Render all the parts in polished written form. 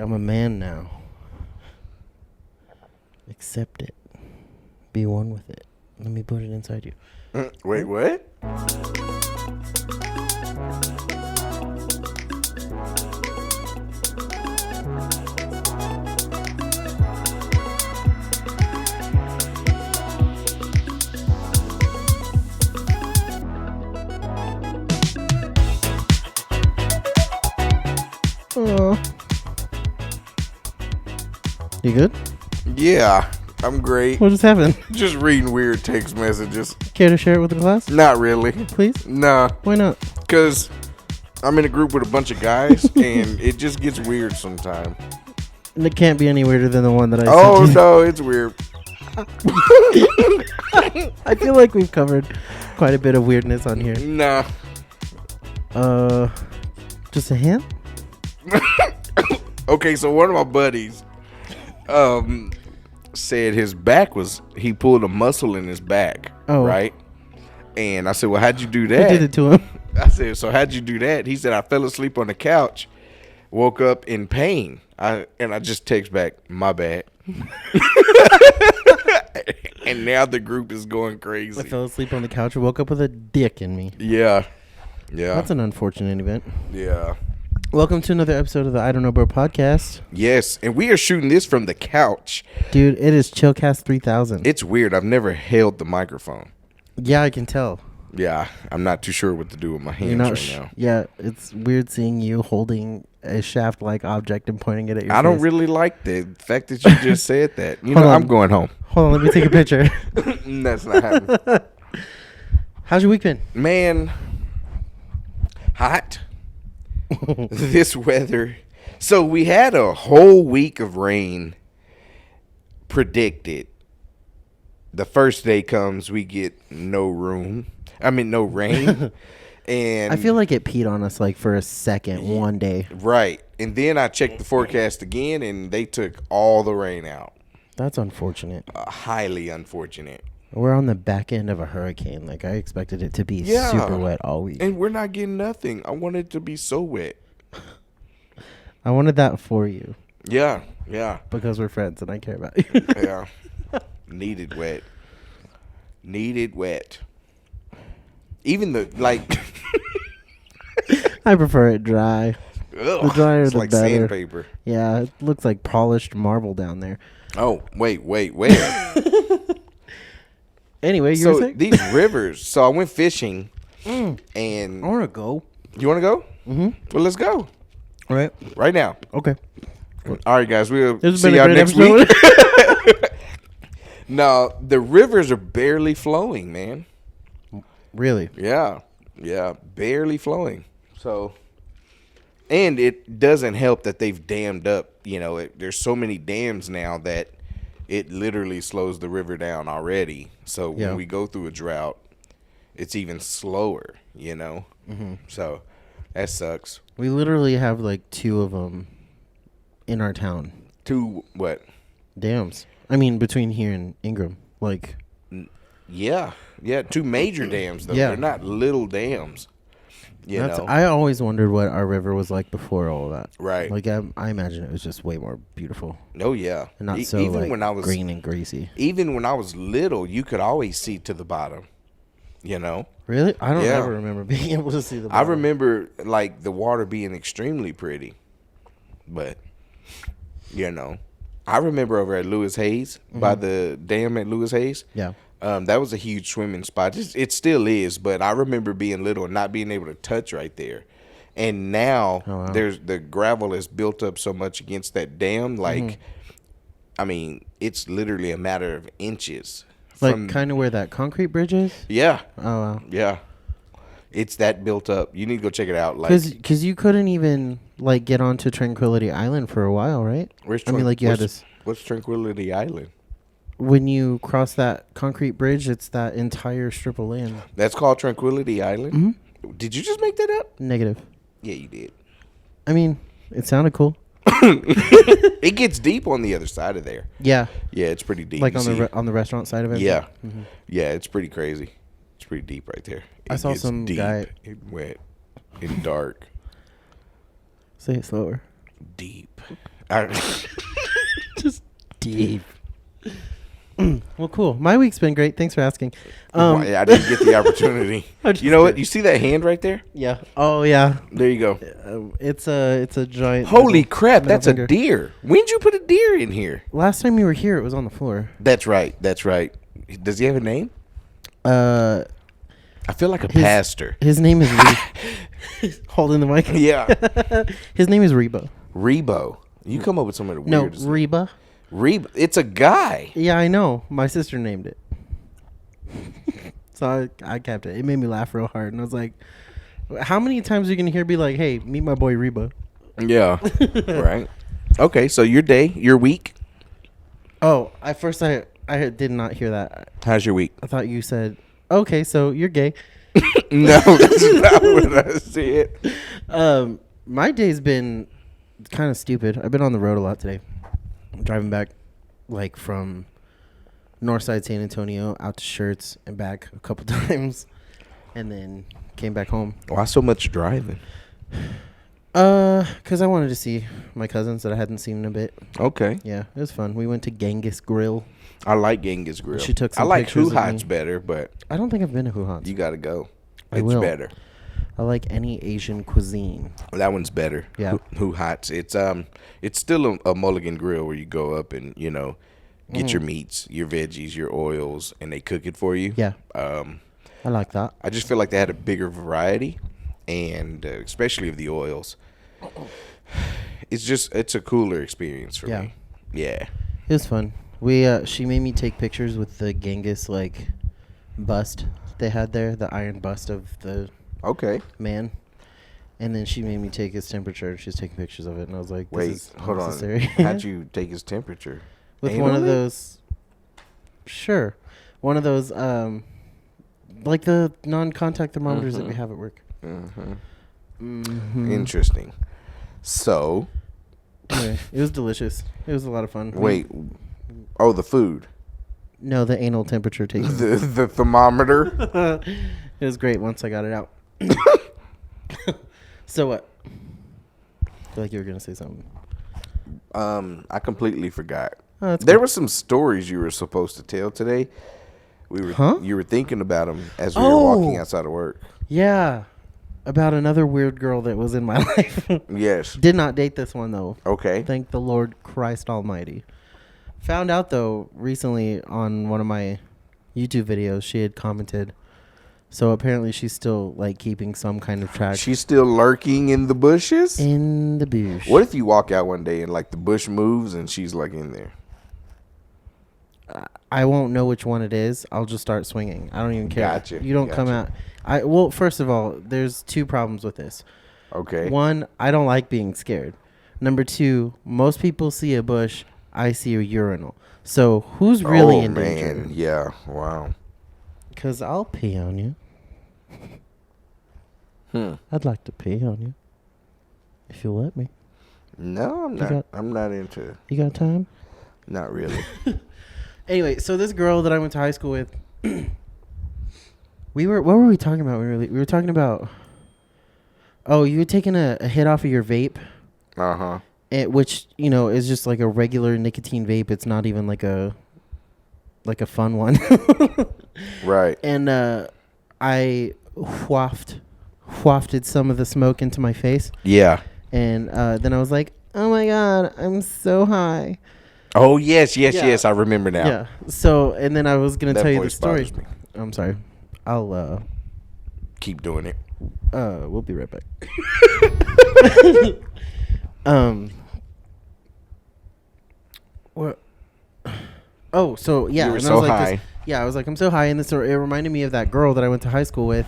I'm a man now. Accept it. Be one with it. Let me put it inside you. Wait, what? Oh. You good? Yeah, I'm great. What just happened? Just reading weird text messages. Care to share it with the class? Not really. Please? Nah, Why not? because I'm in a group with a bunch of guys, and it just gets weird sometimes. And it can't be any weirder than the one that I Oh, sent you. no, it's weird. I feel like we've covered quite a bit of weirdness on here. Nah. Just a hint? Okay, so one of my buddies said his back he pulled a muscle in his back, right? And I said, well, how'd you do that? Who did it to him? I said, so how'd you do that? He said, I fell asleep on the couch, woke up in pain. I just text back, my bad. And now the group is going crazy. I fell asleep on the couch and woke up with a dick in me. Yeah. That's an unfortunate event. Yeah. Welcome to another episode of the I Don't Know Bro podcast. Yes, and we are shooting this from the couch. Dude, it is Chillcast 3000. It's weird. I've never held the microphone. Yeah, I can tell. Yeah, I'm not too sure what to do with my hands right now. Yeah, it's weird seeing you holding a shaft-like object and pointing it at your face. I don't really like the fact that you just said that. You know, Hold on. I'm going home. Hold on, let me take a picture. That's not happening. How's your week been? Man, hot. This weather. So we had a whole week of rain predicted. The first day comes, we get no rain. And I feel like it peed on us like for a second one day. Right. And then I checked the forecast again, and they took all the rain out. That's unfortunate. Highly unfortunate. We're on the back end of a hurricane. Like, I expected it to be super wet all week. And we're not getting nothing. I wanted it to be so wet. I wanted that for you. Yeah. Because we're friends and I care about you. Yeah. Needed wet. Even I prefer it dry. Ugh, The drier it's the like better. sandpaper. Yeah, it looks like polished marble down there. Oh, wait, where? Anyway, you were So saying? these rivers. So I went fishing, and I want to go. you want to go? Mm-hmm. Well, let's go Right now. Okay. All right, guys. We'll This has see been a y'all great next episode. week. No, the rivers are barely flowing, man. Really? Yeah, barely flowing. So, and it doesn't help that they've dammed up. You know, there's so many dams now that it literally slows the river down already. So when we go through a drought, it's even slower. You know, so that sucks. We literally have like two of them in our town. Two what? Dams. I mean, between here and Ingram. Like, Yeah, two major dams though. Yeah. They're not little dams. You know, I always wondered what our river was like before all of that. Right. Like, I imagine it was just way more beautiful. Oh yeah, And not so even like when I was green and greasy. Even when I was little, you could always see to the bottom. You know. Really? I don't Yeah. ever remember being able to see the I bottom. remember like the water being extremely pretty, but you know, I remember over at Lewis Hayes by the dam at Lewis Hayes. Yeah. That was a huge swimming spot. It still is, but I remember being little and not being able to touch right there. And now there's the gravel is built up so much against that dam. Like, I mean, it's literally a matter of inches. Like kind of where that concrete bridge is? Yeah. Oh, wow. Yeah. It's that built up. You need to go check it out. Like, Because you couldn't even, like, get onto Tranquility Island for a while, right? where's I mean, like, you had this... What's Tranquility Island? When you cross that concrete bridge, it's that entire strip of land. That's called Tranquility Island? Mm-hmm. Did you just make that up? Negative. Yeah, you did. I mean, it sounded cool. It gets deep on the other side of there. Yeah. Yeah, it's pretty deep. Like on the restaurant side of it? Yeah. Mm-hmm. Yeah, it's pretty crazy. It's pretty deep right there. I saw some deep, guy... and wet and dark. Say it slower. Deep. Just deep. Well, cool. My week's been great. Thanks for asking. I didn't get the opportunity. You know what? You see that hand right there? Yeah. Oh, yeah. There you go. It's a giant. Holy crap! That's finger. a deer. When'd you put a deer in here? Last time you were here, it was on the floor. That's right. That's right. Does he have a name? I feel like a pastor. His name is holding the mic. Yeah. His name is Reba. Rebo. You come up with something weird. No, Reba. Reba. It's a guy. Yeah, I know. My sister named it. So I kept it. It made me laugh real hard. And I was like, how many times are you going to hear me like, hey, meet my boy Reba? Yeah. Right. Okay, so your day, your week. Oh, I did not hear that. How's your week? I thought you said, okay, so you're gay. No, that's not what I said. My day's been kind of stupid. I've been on the road a lot today. I'm driving back like from Northside San Antonio out to Shirts and back a couple times, and then came back home. Why so much driving? Because I wanted to see my cousins that I hadn't seen in a bit. Okay. Yeah, it was fun. We went to Genghis Grill. I like Genghis Grill. She took some I like pictures Hoo of Hot's me. better, but I don't think I've been to Hoo Hot's. you got to go. I It's will. better. I like any Asian cuisine. That one's better. Yeah. Hoo Hot's. It's still a Mulligan grill where you go up and get your meats, your veggies, your oils, and they cook it for you. Yeah. I like that. I just feel like they had a bigger variety, and especially of the oils. It's a cooler experience for me. Yeah. It was fun. She made me take pictures with the Genghis bust they had there, the iron bust of the man, and then she made me take his temperature. She was taking pictures of it, and I was like, "Wait, this is hold unnecessary." on. How'd you take his temperature? With one of those. Sure, one of those like the non-contact thermometers that we have at work. Interesting. So, anyway, it was delicious. It was a lot of fun. Wait, the food. No, the anal temperature taking. the thermometer. It was great once I got it out. So what? I feel like you were gonna say something. I completely forgot. Oh, There were some stories you were supposed to tell today. Huh? You were thinking about them as we were walking outside of work. Yeah, about another weird girl that was in my life. Yes. Did not date this one though. Okay. Thank the Lord Christ Almighty. Found out though recently on one of my YouTube videos she had commented. So apparently she's still keeping some kind of track. She's still lurking in the bushes? In the bush. What if you walk out one day and the bush moves and she's in there? I won't know which one it is. I'll just start swinging. I don't even care. Gotcha. You don't come out. Well, first of all, there's two problems with this. Okay. One, I don't like being scared. Number two, most people see a bush. I see a urinal. So who's really in danger? Man. Yeah. Wow. Because I'll pee on you. I'd like to pee on you. If you'll let me. No, I'm not. I'm not into. You got time? Not really. Anyway, so this girl that I went to high school with, what were we talking about? We were talking about. Oh, you had taken a hit off of your vape. Which is just like a regular nicotine vape. It's not even like a fun one. Right. And I wafted some of the smoke into my face. Yeah. And then I was like, oh my God, I'm so high. Oh, yes. I remember now. Yeah. So, and then I was going to tell you the story. Bothers me. I'm sorry. I'll keep doing it. We'll be right back. What? Oh, so yeah. You were and so I was like high. I was like, I'm so high, and this it reminded me of that girl that I went to high school with,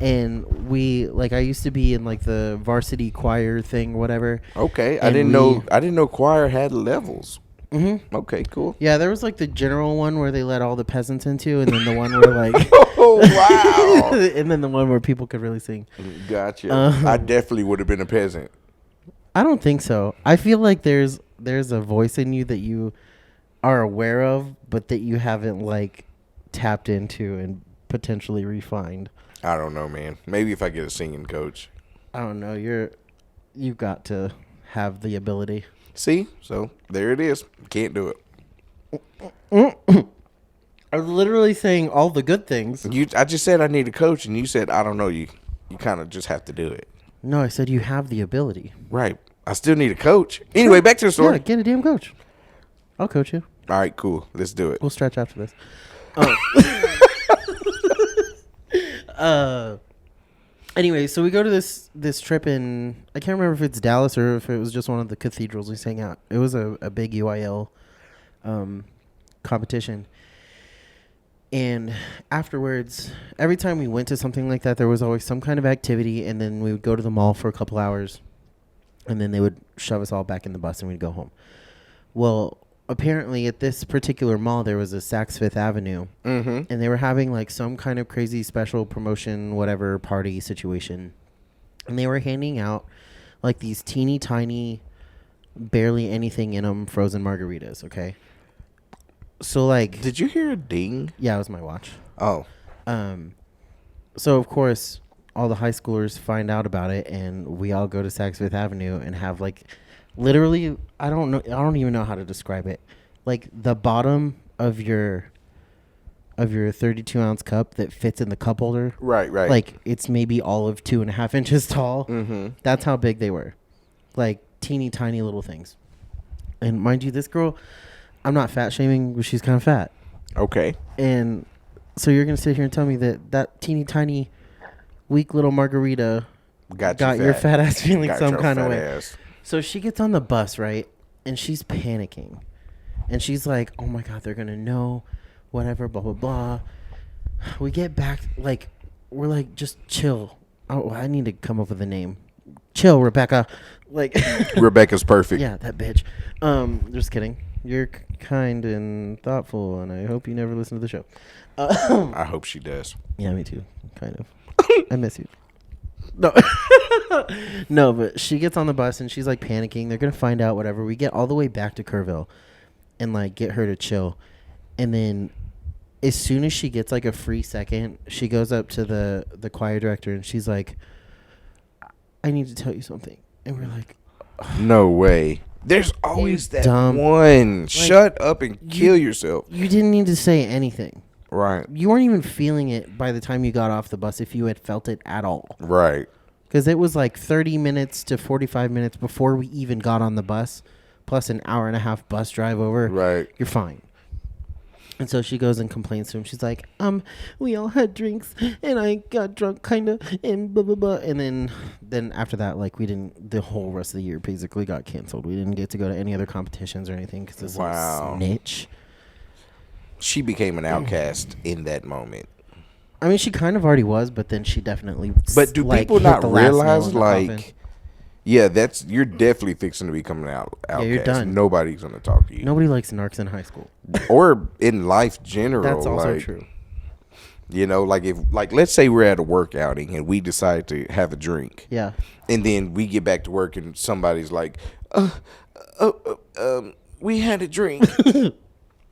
and we I used to be in the varsity choir thing, whatever. Okay, I didn't know choir had levels. Mm-hmm. Okay, cool. Yeah, there was the general one where they let all the peasants into, and then the one where oh wow, and then the one where people could really sing. Gotcha. I definitely would have been a peasant. I don't think so. I feel like there's a voice in you that you are aware of, but that you haven't tapped into and potentially refined. I don't know, man. Maybe if I get a singing coach. I don't know. You've got to have the ability. See? So, there it is. Can't do it. I was literally saying all the good things. I just said I need a coach, and you said, I don't know. You kind of just have to do it. No, I said you have the ability. Right. I still need a coach. Anyway, back to the story. Yeah, get a damn coach. I'll coach you. All right, cool. Let's do it. We'll stretch after this. Anyway, so we go to this trip in, I can't remember if it's Dallas or if it was just one of the cathedrals we sang out. It was a big UIL competition. And afterwards, every time we went to something like that, there was always some kind of activity, and then we would go to the mall for a couple hours, and then they would shove us all back in the bus and we'd go home. Well, apparently at this particular mall, there was a Saks Fifth Avenue, and they were having like some kind of crazy special promotion, whatever party situation. And they were handing out like these teeny tiny, barely anything in them frozen margaritas, okay? So like... Did you hear a ding? Yeah, it was my watch. Oh. So of course, all the high schoolers find out about it, and we all go to Saks Fifth Avenue and have like... Literally, I don't even know how to describe it. Like the bottom of your 32-ounce cup that fits in the cup holder. Right. Like it's maybe all of 2.5 inches tall. Mm-hmm. That's how big they were. Like teeny tiny little things. And mind you, this girl, I'm not fat shaming, but she's kind of fat. Okay. And so you're gonna sit here and tell me that teeny tiny, weak little margarita got your fat ass feeling some kind of way. Ass. So she gets on the bus, right? And she's panicking. And she's like, oh, my God, they're going to know, whatever, blah, blah, blah. We get back, like, we're like, just chill. Oh, I need to come up with a name. Chill, Rebecca. Like Rebecca's perfect. Yeah, that bitch. Just kidding. You're kind and thoughtful, and I hope you never listen to the show. I hope she does. Yeah, me too. Kind of. I miss you. No. No, but she gets on the bus and she's like panicking. They're going to find out whatever. We get all the way back to Kerrville and like get her to chill. And then as soon as she gets like a free second, she goes up to the choir director and she's like, I need to tell you something. And we're like, no way. There's always that dumb one. Like, shut up and kill you, yourself. You didn't need to say anything. Right. You weren't even feeling it by the time you got off the bus if you had felt it at all. Right. Because it was like 30 minutes to 45 minutes before we even got on the bus, plus an hour and a half bus drive over. Right. You're fine. And so she goes and complains to him. She's like, we all had drinks, and I got drunk, kind of, and blah, blah, blah. And then after that, like, the whole rest of the year basically got canceled. We didn't get to go to any other competitions or anything because this little snitch. She became an outcast in that moment. I mean, she kind of already was, but then she definitely. But do people not realize, like, yeah, you're definitely fixing to become an outcast. Yeah, you're done. Nobody's gonna talk to you. Nobody likes narcs in high school, or in life general. That's also true. You know, like let's say we're at a work outing and we decide to have a drink. Yeah. And then we get back to work and somebody's like, we had a drink. I'm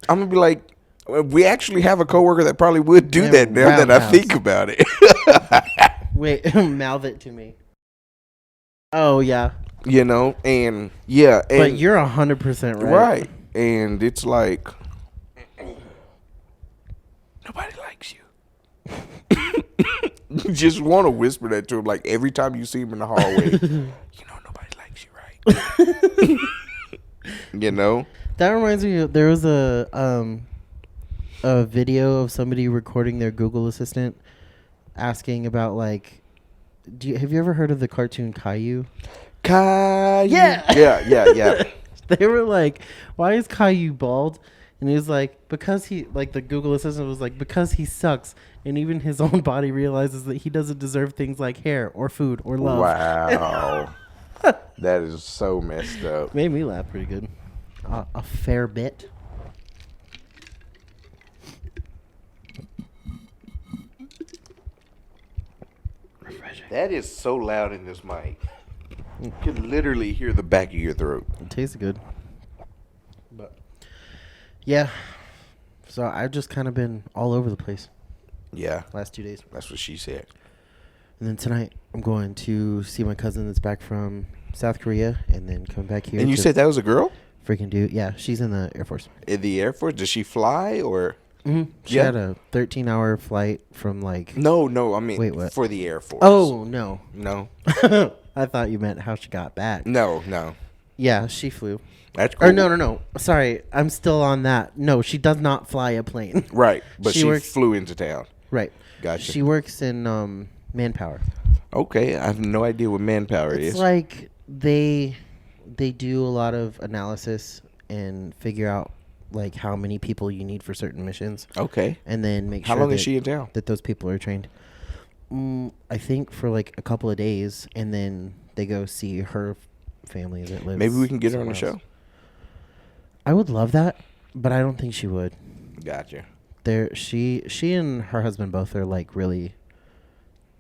gonna be like, we actually have a coworker that probably would do that now that I think about it. Wait, mouth it to me. Oh, yeah. You know, and yeah. And but you're 100% right. Right. And it's like, nobody likes you. You just want to whisper that to him, like, every time you see him in the hallway. You know, nobody likes you, right? You know? That reminds me, there was a video of somebody recording their Google Assistant asking about, like, have you ever heard of the cartoon Caillou? Caillou. Yeah. Yeah. They were like, why is Caillou bald? And he was like, because the Google Assistant was like, because he sucks. And even his own body realizes that he doesn't deserve things like hair or food or love. Wow. That is so messed up. Made me laugh pretty good. A fair bit. That is so loud in this mic. You could literally hear the back of your throat. It tastes good. But yeah. So I've just kind of been all over the place. Yeah. Last 2 days. That's what she said. And then tonight I'm going to see my cousin that's back from South Korea and then come back here. And you said that was a girl? Freaking dude. Yeah, she's in the Air Force. In the Air Force? Does she fly or? Mm-hmm. She had a 13-hour flight from like. No, I mean, wait, what? For the Air Force. Oh, no. No. I thought you meant how she got back. No. Yeah, she flew. That's cool. Or no. Sorry, I'm still on that. No, she does not fly a plane. Right, but she flew into town. Right. Gotcha. She works in Manpower. Okay, I have no idea what Manpower is. It's like they do a lot of analysis and figure out like how many people you need for certain missions. Okay. And then make sure how long is she in town? That those people are trained. I think for like a couple of days, and then they go see her family that lives. Maybe we can get her on the show. I would love that, but I don't think she would. Gotcha. She and her husband both are like really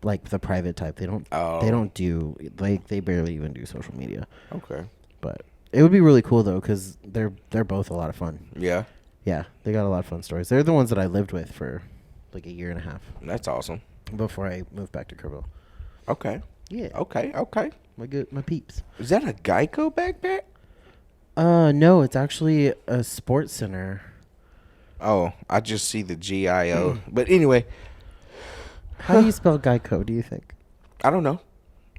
like the private type. They don't do like they barely even do social media. Okay. But it would be really cool though because they're both a lot of fun. Yeah. Yeah, they got a lot of fun stories. They're the ones that I lived with for like a year and a half. That's awesome. Before I moved back to Kerrville. Okay. Yeah. Okay. My peeps. Is that a Geico backpack? No, it's actually a sports center. Oh, I just see the GIO. But anyway. How do you spell Geico, do you think? I don't know.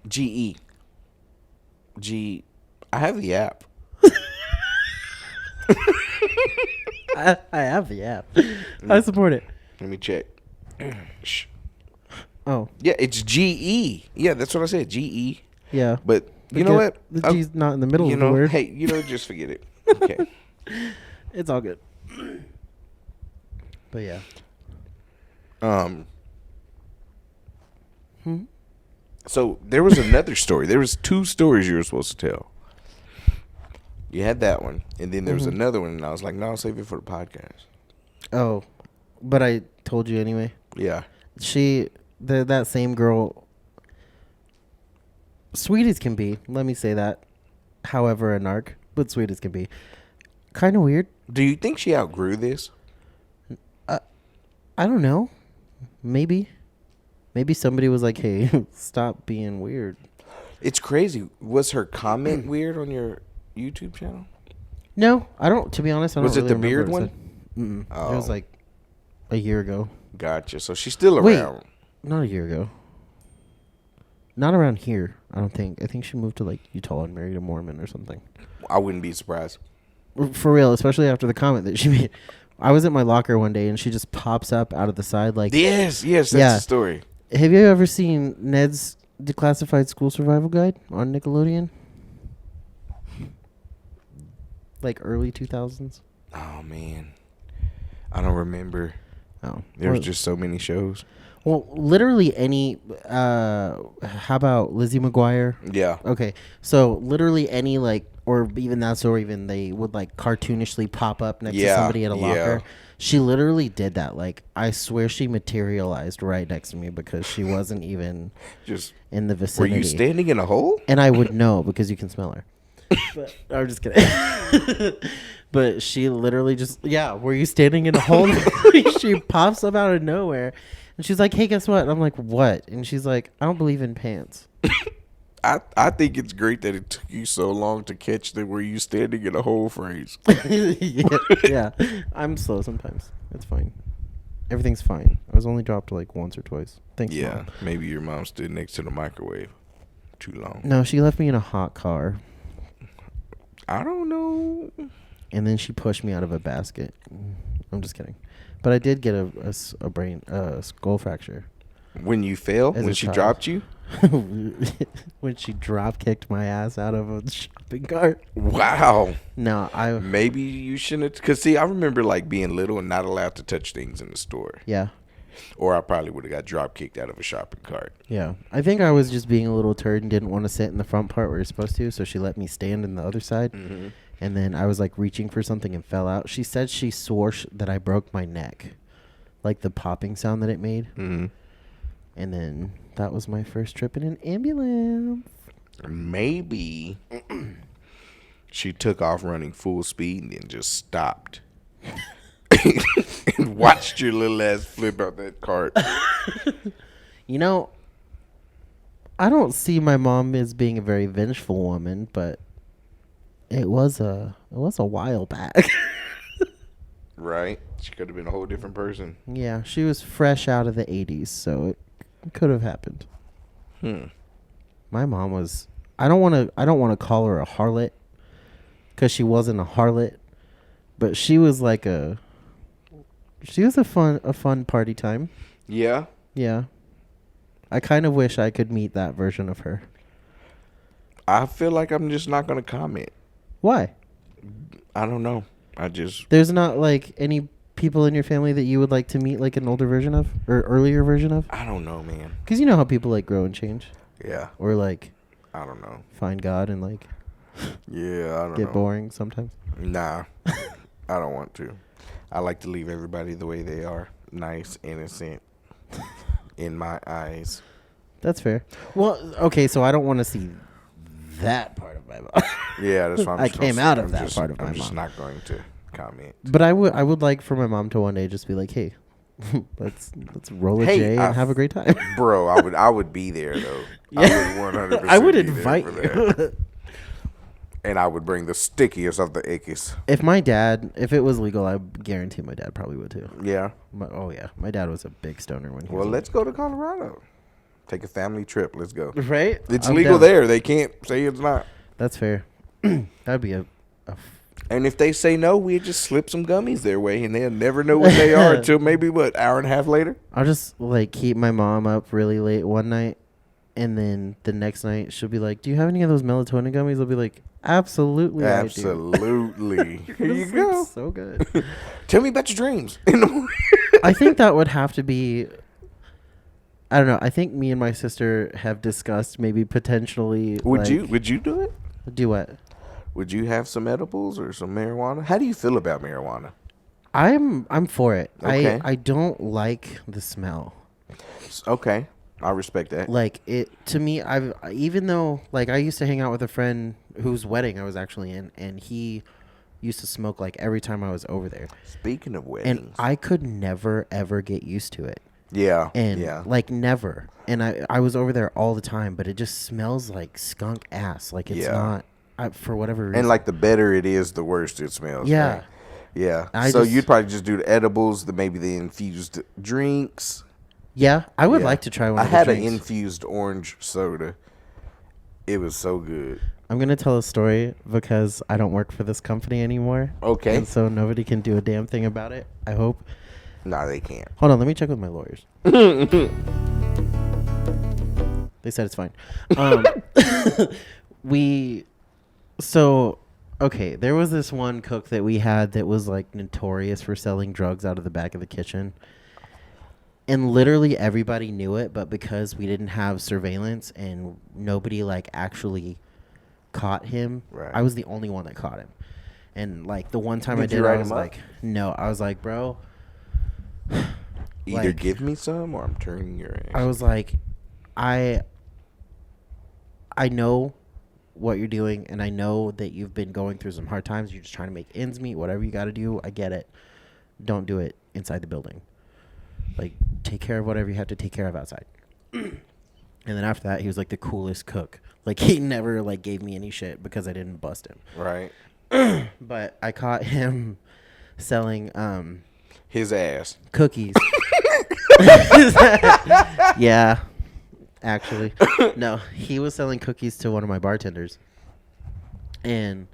GE. I have the app. I have the app. I support it. Let me check. Shh. Oh. Yeah, it's GE. Yeah, that's what I said. GE. Yeah. But you know what? The G's not in the middle of the word. Hey, just forget it. Okay. It's all good. But yeah. So there was another story. There was 2 stories you were supposed to tell. You had that one, and then there was another one, and I was like, no, I'll save it for the podcast. Oh, but I told you anyway. Yeah. That same girl, sweet as can be, let me say that. However, a narc, but sweet as can be. Kind of weird. Do you think she outgrew this? I don't know. Maybe somebody was like, hey, stop being weird. It's crazy. Was her comment weird on your YouTube channel? No, I don't. To be honest, I don't. Was it really the beard one? It was like a year ago. Gotcha. So she's still around. Wait, not a year ago. Not around here, I don't think. I think she moved to like Utah and married a Mormon or something. I wouldn't be surprised. For real, especially after the comment that she made. I was at my locker one day and she just pops up out of the side like... Yes, that's the story. Have you ever seen Ned's Declassified School Survival Guide on Nickelodeon? Like early 2000s? Oh, man. I don't remember. Oh. There was just so many shows. Well, literally any... how about Lizzie McGuire? Yeah. Okay. So, literally any, like... Or even that's, or even they would, like, cartoonishly pop up next to somebody at a locker. Yeah. She literally did that. Like, I swear she materialized right next to me because she wasn't even just in the vicinity. Were you standing in a hole? And I would know because you can smell her. But I'm just kidding. But she literally just, were you standing in a hole? She pops up out of nowhere. And she's like, hey, guess what? And I'm like, what? And she's like, I don't believe in pants. I think it's great that it took you so long to catch the "were you standing in a hole" phrase. yeah, I'm slow sometimes. It's fine. Everything's fine. I was only dropped like once or twice. Thanks, Mom. Maybe your mom stood next to the microwave too long. No, she left me in a hot car. I don't know. And then she pushed me out of a basket. I'm just kidding. But I did get a skull fracture. When you fell? When she dropped you? When she drop kicked my ass out of a shopping cart. Wow. No, maybe you shouldn't. Because, see, I remember, like, being little and not allowed to touch things in the store. Yeah. Or I probably would have got drop kicked out of a shopping cart. Yeah. I think I was just being a little turd and didn't want to sit in the front part where you're supposed to, so she let me stand in the other side. Mm-hmm. And then I was, like, reaching for something and fell out. She said she swore that I broke my neck. Like, the popping sound that it made. Mm-hmm. And then that was my first trip in an ambulance. Maybe she took off running full speed and then just stopped. And watched your little ass flip out that cart. You know, I don't see my mom as being a very vengeful woman, but it was a while back. Right? She could have been a whole different person. Yeah, she was fresh out of the 80s, so it could have happened. My mom was I don't want to call her a harlot cuz she wasn't a harlot, but she was like a fun party time. Yeah. Yeah. I kind of wish I could meet that version of her. I feel like I'm just not going to comment. Why? I don't know. There's not like any people in your family that you would like to meet like an older version of or earlier version of? I don't know, man. Because you know how people like grow and change. Yeah. Or like I don't know. find God and like Yeah, I don't know. get boring sometimes. Nah. I don't want to. I like to leave everybody the way they are. Nice, innocent. In my eyes. That's fair. Well, okay, so I don't want to see that part of my mom. Yeah, that's why I came out of that part of my I'm just mom. not going to comment. But I would like for my mom to one day just be like, hey, let's roll a J and have a great time. Bro, I would be there though. Yeah. I would 100%. I would be there invite for you. that. And I would bring the stickiest of the ickies. If it was legal, I guarantee my dad probably would too. Yeah. My dad was a big stoner when he was. Well, let's go to Colorado. Take a family trip. Let's go. Right? It's I'm legal down. there. They can't say it's not. That's fair. That'd be a And if they say no, we just slip some gummies their way, and they'll never know what they are until maybe hour and a half later. I'll just like keep my mom up really late one night, and then the next night she'll be like, "Do you have any of those melatonin gummies?" I'll be like, "Absolutely, Absolutely. I do." Here you go. So good. Tell me about your dreams. I think that would have to be. I don't know. I think me and my sister have discussed maybe potentially. Would you do it? Do what? Would you have some edibles or some marijuana? How do you feel about marijuana? I'm for it. Okay. I don't like the smell. Okay. I respect that. Like it to me, even though like I used to hang out with a friend whose wedding I was actually in, and he used to smoke like every time I was over there. Speaking of weddings, And I could never ever get used to it. yeah, And yeah, like never. And I was over there all the time, but it just smells like skunk ass. Like it's Yeah. not for whatever reason. and like the better it is, the worse it smells. Yeah. right? Yeah. I So just- you'd probably just do the edibles, maybe the infused drinks. yeah, I would Yeah. like to try one. I of the had an drinks. infused orange soda. It was so good. I'm gonna tell a story because I don't work for this company anymore. Okay. And so nobody can do a damn thing about it. I hope. Nah, they can't. Hold on, let me check with my lawyers. They said it's fine. Okay, there was this one cook that we had that was like notorious for selling drugs out of the back of the kitchen. And literally everybody knew it, but because we didn't have surveillance and nobody like actually caught him, Right. I was the only one that caught him. And like the one time I Did you did, write I was him up? like, no, I was like, bro, Either like- give me some or I'm turning your ass. I was like, I know what you're doing, and I know that you've been going through some hard times. You're just trying to make ends meet, whatever you got to do. I get it. Don't do it inside the building. Like, take care of whatever you have to take care of outside. And then after that, he was like the coolest cook. Like, he never like gave me any shit because I didn't bust him. right. But I caught him selling His ass. cookies. Yeah, actually. No, he was selling cookies to one of my bartenders. And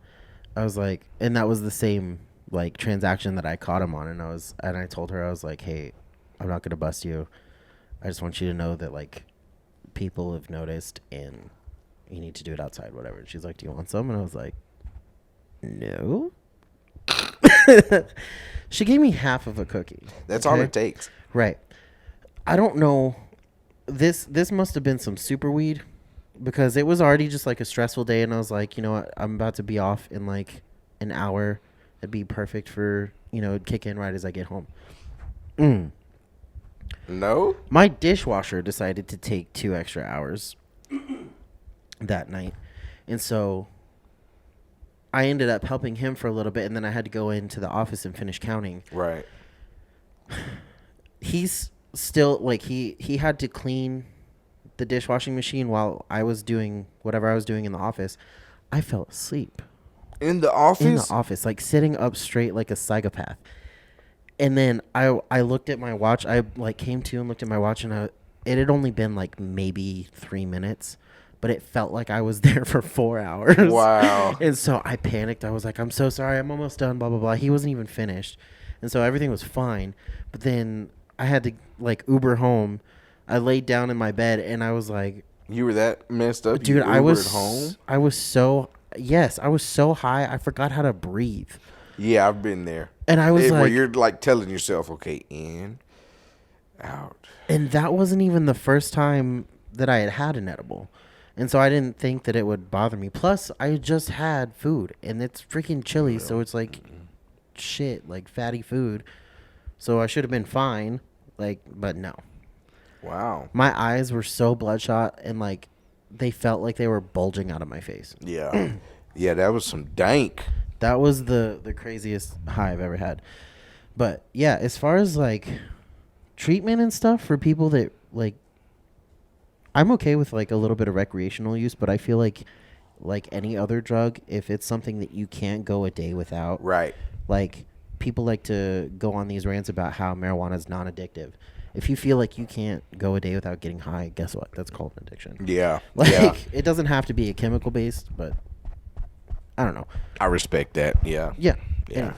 I was like, and that was the same like transaction that I caught him on. And I told her, I was like, hey, I'm not going to bust you. I just want you to know that like people have noticed and you need to do it outside, whatever. And she's like, do you want some? And I was like, no. She gave me half of a cookie. That's all it takes. Right. I don't know. This must have been some super weed because it was already just like a stressful day, and I was like, you know what, I'm about to be off in like an hour. It'd be perfect for, it'd kick in right as I get home. No? My dishwasher decided to take 2 extra hours that night. And so I ended up helping him for a little bit, and then I had to go into the office and finish counting. Right. He's still like he had to clean the dishwashing machine while I was doing whatever I was doing in the office, I fell asleep. In the office? In the office, like sitting up straight like a psychopath. And then I looked at my watch. I like came to and looked at my watch, and it had only been like maybe 3 minutes, but it felt like I was there for 4 hours. Wow. And so I panicked. I was like, I'm so sorry. I'm almost done, blah, blah, blah. He wasn't even finished. And so everything was fine. But then I had to like Uber home. I laid down in my bed and I was like, You were that messed up? dude, You I was home? I was so high. I forgot how to breathe. Yeah, I've been there. And I was where like, you're like telling yourself, okay, in, out. and that wasn't even the first time that I had an edible. And so I didn't think that it would bother me. Plus, I just had food, and it's freaking chili, so it's like shit, like fatty food. So I should have been fine, like, but no. Wow. My eyes were so bloodshot, and like they felt like they were bulging out of my face. Yeah. Yeah, that was some dank. That was the craziest high I've ever had. But yeah, as far as like treatment and stuff for people that like, I'm okay with like a little bit of recreational use, but I feel like any other drug, if it's something that you can't go a day without, Right. like people like to go on these rants about how marijuana is non-addictive. If you feel like you can't go a day without getting high, guess what? That's called an addiction. Yeah. Like Yeah. it doesn't have to be a chemical based, but I don't know. I respect that. Yeah. Yeah. Yeah. Anyway.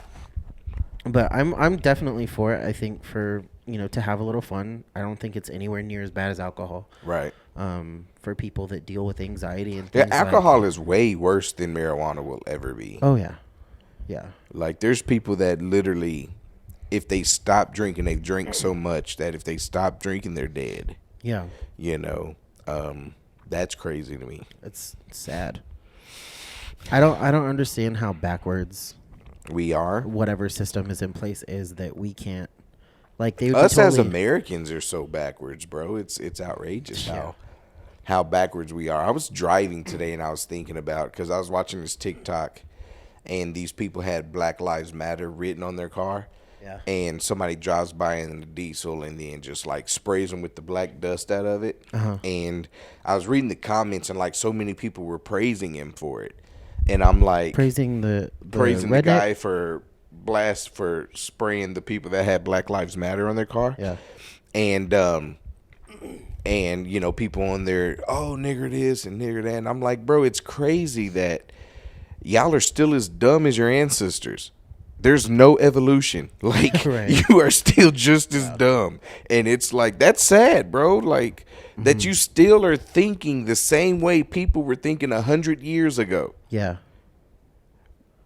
But I'm definitely for it. I think for, to have a little fun. I don't think it's anywhere near as bad as alcohol. Right. For people that deal with anxiety and Yeah, things alcohol is way worse than marijuana will ever be. Oh yeah. Yeah. Like there's people that literally, if they stop drinking, they drink so much that if they stop drinking, they're dead. Yeah. That's crazy to me. It's sad. I don't understand how backwards We are. whatever system is in place is that we can't, like, they would Us be as totally, Americans are so backwards, bro. It's outrageous how backwards we are. I was driving today and I was thinking about, because I was watching this TikTok and these people had Black Lives Matter written on their car. Yeah. And somebody drives by in the diesel and then just like sprays them with the black dust out of it. Uh-huh. And I was reading the comments and like so many people were praising him for it. And I'm like praising the the guy for spraying the people that had Black Lives Matter on their car. Yeah. And people on there, oh, nigger this and nigger that. And I'm like, bro, it's crazy that y'all are still as dumb as your ancestors. There's no evolution. Like, Right. You are still just as dumb. And it's like, that's sad, bro. Like, that you still are thinking the same way people were thinking 100 years ago. Yeah.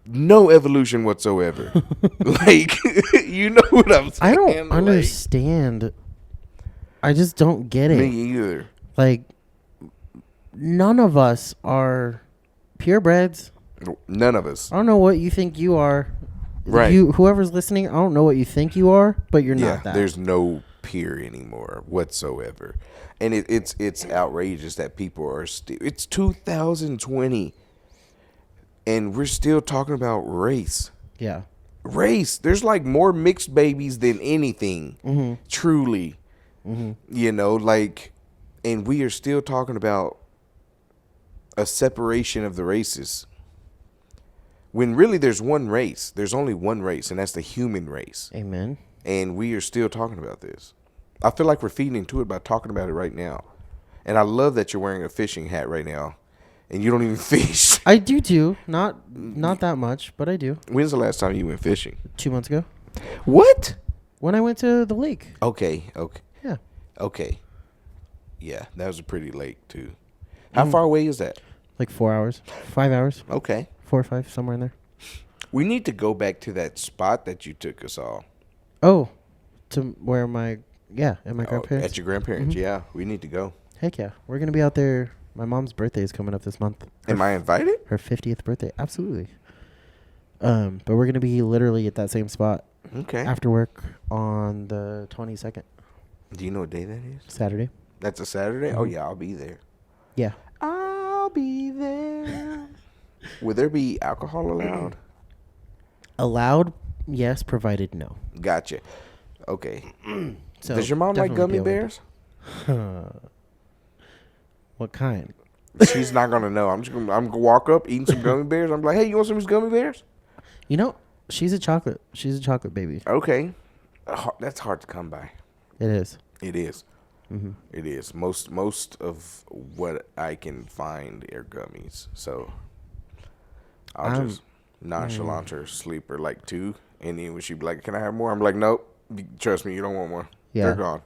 No evolution whatsoever. Like, you know what I'm saying? I don't Like, understand. I just don't get it. me either. Like, none of us are purebreds. None of us. I don't know what you think you are. Right. Whoever's listening, I don't know what you think you are, but you're not that. There's no peer anymore whatsoever. And it's outrageous that people are still, it's 2020 and we're still talking about race. Yeah. Race. There's like more mixed babies than anything. Truly. And we are still talking about a separation of the races. When really there's one race. There's only one race, and that's the human race. Amen. And we are still talking about this. I feel like we're feeding into it by talking about it right now. And I love that you're wearing a fishing hat right now. And you don't even fish. I do too. Not that much, but I do. When's the last time you went fishing? 2 months ago. What? When I went to the lake. Okay. Yeah. Okay. Yeah, that was a pretty lake, too. How far away is that? Like 4 hours. 5 hours. Okay. 4 or 5, somewhere in there. We need to go back to that spot that you took us all. Oh. To where at my grandparents. At your grandparents, yeah. We need to go. Heck yeah. We're going to be out there. My mom's birthday is coming up this month. Am I invited? Her 50th birthday. Absolutely. But we're going to be literally at that same spot. Okay. After work on the 22nd. Do you know what day that is? Saturday. That's a Saturday? Oh, yeah, I'll be there. Yeah. I'll be there. Will there be alcohol allowed? Allowed, yes, provided no. Gotcha. Okay. So Does your mom like definitely gummy be able bears? What kind? She's not gonna know. I'm gonna walk up, eating some gummy bears. I'm like, hey, you want some of these gummy bears? You know, she's a chocolate baby. Okay, that's hard to come by. It is. It is. Mm-hmm. It is. Most of what I can find are gummies. So I'll just nonchalant her, sleep her like 2, and then when she be like, "Can I have more?" I'm like, "Nope. Trust me, you don't want more. Yeah. They're gone."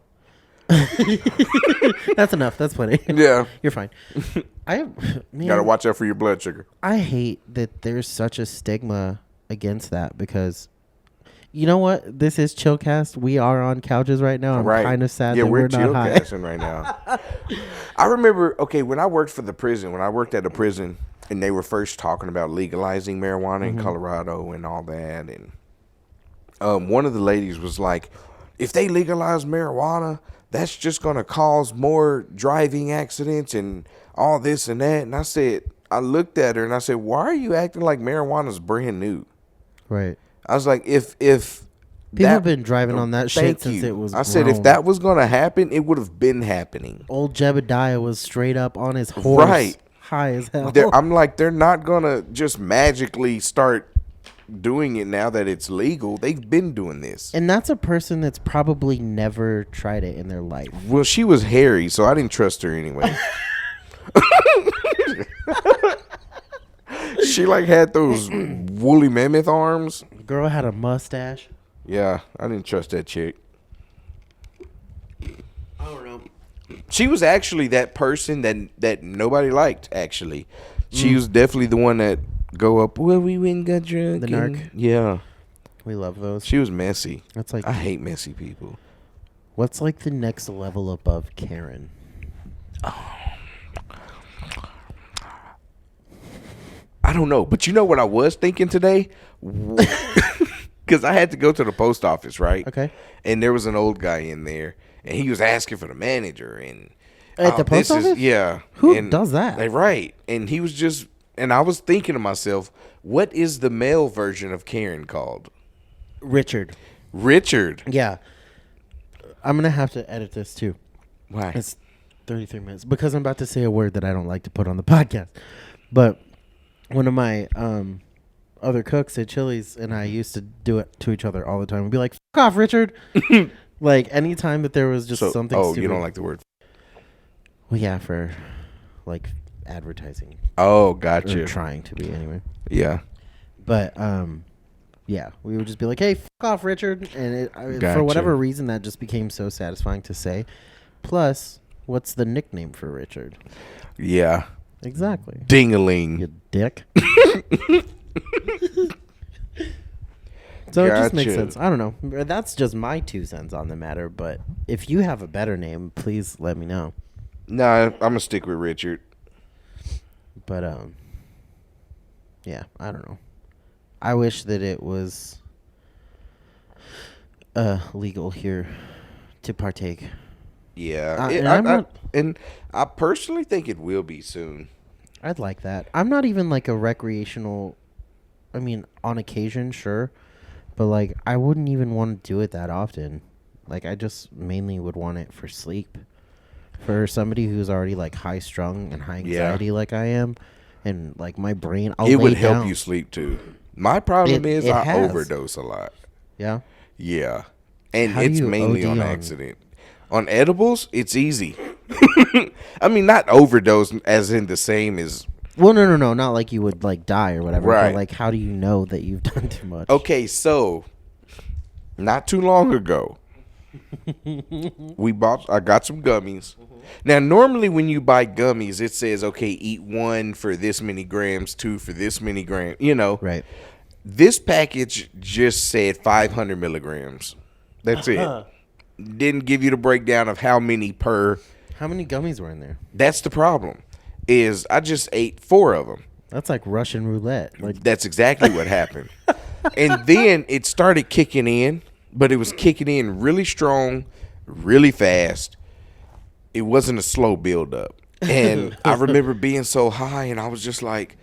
That's enough. That's plenty. Yeah. You're fine. Gotta watch out for your blood sugar. I hate that there's such a stigma against that because, you know what? This is Chillcast. We are on couches right now. I'm kind of sad that we're not high. Chillcasting right now. I remember, when I worked for the prison, when I worked at a prison, and they were first talking about legalizing marijuana in Colorado and all that, and one of the ladies was like, if they legalize marijuana, that's just going to cause more driving accidents and all this and that. And I looked at her and I said, why are you acting like marijuana's brand new? Right. I was like, if people have been driving on that shit since it was I said, if that was going to happen, it would have been happening. Old Jebediah was straight up on his horse. Right. High as hell. I'm like, they're not going to just magically start doing it now that it's legal. They've been doing this. And that's a person that's probably never tried it in their life. Well, she was hairy, so I didn't trust her anyway. She like had those woolly mammoth arms. Girl had a mustache. Yeah, I didn't trust that chick. I don't know. She was actually that person that nobody liked, actually. She was definitely the one that go up, well, we went and got drunk. The narc. Yeah. We love those. She was messy. That's like, I hate messy people. What's like the next level above Karen? I don't know. But you know what I was thinking today? Because I had to go to the post office, right? Okay. And there was an old guy in there, and he was asking for the manager. And at the post office? Yeah. Who does that? Right. And he was just, and I was thinking to myself, what is the male version of Karen called? Richard. Yeah. I'm going to have to edit this too. Why? It's 33 minutes because I'm about to say a word that I don't like to put on the podcast. But one of my other cooks at Chili's and I used to do it to each other all the time. We'd be like, "Fuck off, Richard." Like anytime that there was just something stupid. Oh, you don't like the word? Well, yeah, for like advertising. Oh, gotcha. Or trying to be anyway. Yeah. But yeah, we would just be like, "Hey, fuck off, Richard," and Gotcha. For whatever reason, that just became so satisfying to say. Plus, what's the nickname for Richard? Yeah. Exactly. Ding-a-ling. You dick. So It just makes sense. I don't know. That's just my 2 cents on the matter. But if you have a better name, please let me know. Nah, I'm gonna stick with Richard. But yeah, I don't know. I wish that it was legal here to partake. Yeah, and I personally think it will be soon. I'd like that. I'm not even like a recreational. I mean, on occasion, sure, but like I wouldn't even want to do it that often. Like I just mainly would want it for sleep. For somebody who's already like high strung and high anxiety like I am, and like my brain, it would help you sleep too. My problem is I overdose a lot. Yeah. Yeah, and it's mainly on accident. On edibles, it's easy. I mean, not overdose as in the same as. Well, no, not like you would like die or whatever. Right. But like, how do you know that you've done too much? Okay, so not too long ago, I got some gummies. Now, normally when you buy gummies, it says, okay, eat 1 for this many grams, 2 for this many grams, Right. This package just said 500 milligrams. That's it. Didn't give you the breakdown of how many per. How many gummies were in there? That's the problem. Is I just ate 4 of them. That's like Russian roulette. That's exactly what happened. And then it started kicking in, but it was kicking in really strong, really fast. It wasn't a slow buildup. And I remember being so high, and I was just like,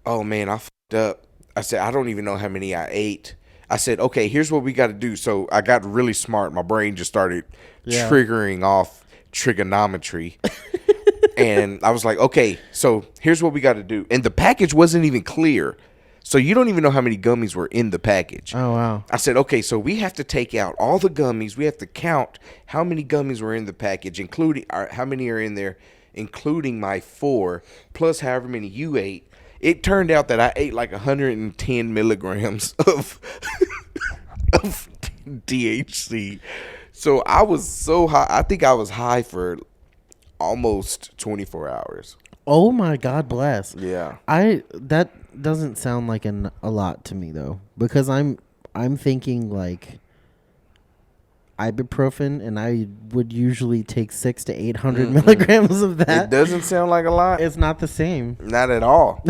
oh, man, I fucked up. I said, I don't even know how many I ate. I said, okay, here's what we got to do. So I got really smart. My brain just started triggering off trigonometry. And I was like, okay, so here's what we got to do. And the package wasn't even clear. So you don't even know how many gummies were in the package. Oh, wow. I said, okay, so we have to take out all the gummies. We have to count how many gummies were in the package, including how many are in there, including my 4, plus however many you ate. It turned out that I ate like 110 milligrams of THC. So I was so high. I think I was high for almost 24 hours. Oh my God bless. Yeah. That doesn't sound like a lot to me though, because I'm thinking like ibuprofen, and I would usually take 600 to 800 milligrams of that. It doesn't sound like a lot. It's not the same. Not at all.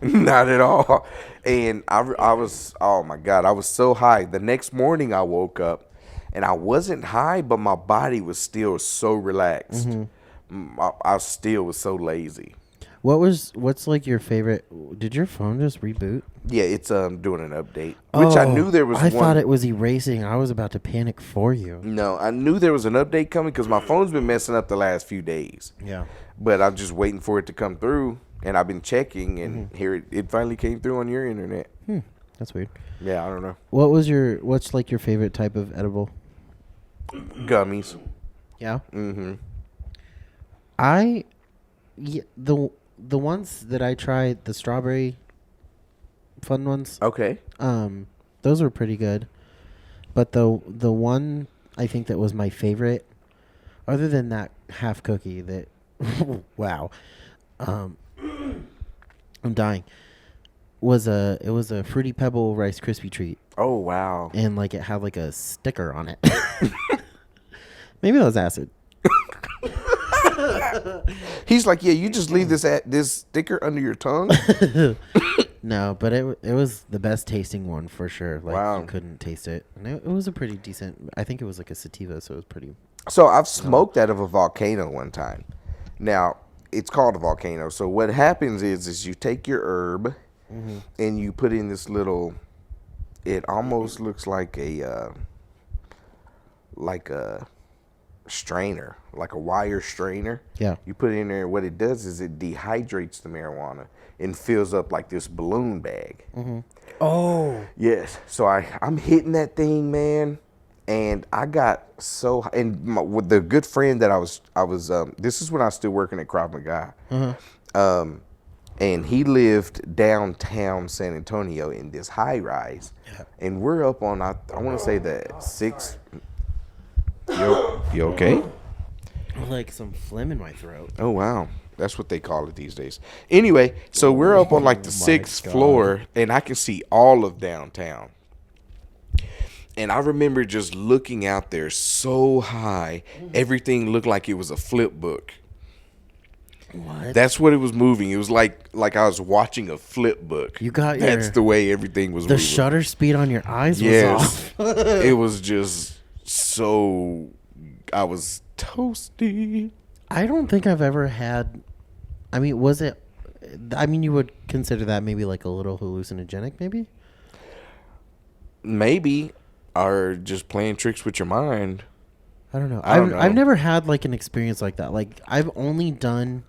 Not at all. And I was, oh my God, I was so high. The next morning I woke up and I wasn't high, but my body was still so relaxed. I still was so lazy. What's like your favorite? Did your phone just reboot? Yeah, it's doing an update, which I knew there was. I thought it was erasing. I was about to panic for you. No, I knew there was an update coming because my phone's been messing up the last few days. Yeah. But I'm just waiting for it to come through, and I've been checking, and here it finally came through on your internet. That's weird. Yeah, I don't know. What's like your favorite type of edible? Gummies. Yeah. Mm-hmm. The ones that I tried, the strawberry fun ones. Okay. Those were pretty good. But the one I think that was my favorite, other than that half cookie that wow. I'm dying. It was a Fruity Pebble Rice Krispie treat. Oh wow. And like it had like a sticker on it. Maybe that was acid. He's like, yeah, you just leave this sticker under your tongue. No, but it was the best tasting one for sure. Like Wow. you couldn't taste it, and it was a pretty decent. I think it was like a sativa, so it was pretty. So I've smoked out of a volcano one time. Now it's called a volcano. So what happens is you take your herb and you put in this little. It almost looks like a strainer, like a wire strainer. Yeah. You put it in there. What it does is it dehydrates the marijuana and fills up like this balloon bag. Oh. Yes. So I'm hitting that thing, man, and I got so. And with the good friend that I was. This is when I was still working at Krav Maga. And he lived downtown San Antonio in this high rise, and we're up on I want to say the 6th. You okay? Like some phlegm in my throat. Oh wow, that's what they call it these days. Anyway, so we're up on like the 6th floor, and I can see all of downtown. And I remember just looking out there so high, everything looked like it was a flip book. What? That's what it was moving. It was like I was watching a flip book. You got That's the way everything was moving. The shutter speed on your eyes was Yes. off. It was just so. I was toasty. I don't think I've ever had. I mean, was it? I mean, you would consider that maybe like a little hallucinogenic, maybe? Maybe, or just playing tricks with your mind. I don't know. I don't know. I've never had like an experience like that. Like I've only done.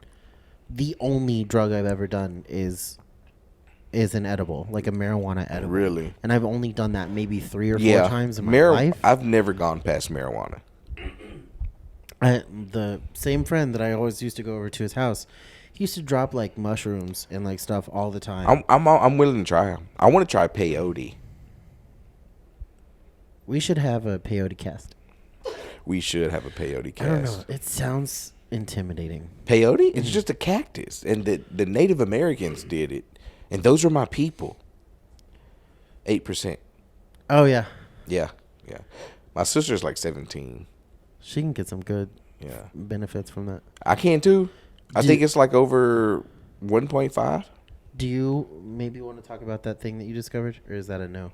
The only drug I've ever done is an edible, like a marijuana edible. Really? And I've only done that maybe 3 or 4 times in my life. I've never gone past marijuana. The same friend that I always used to go over to his house, he used to drop like mushrooms and like stuff all the time. I'm willing to try. I want to try peyote. We should have a peyote cast. We should have a peyote cast. I don't know. It sounds intimidating. Peyote? It's just a cactus, and the Native Americans did it, and those are my people. 8%. Oh yeah. Yeah. My sister's like 17. She can get some good Yeah. benefits from that. I can too. I think it's like over 1.5. Do you maybe want to talk about that thing that you discovered, or is that a no?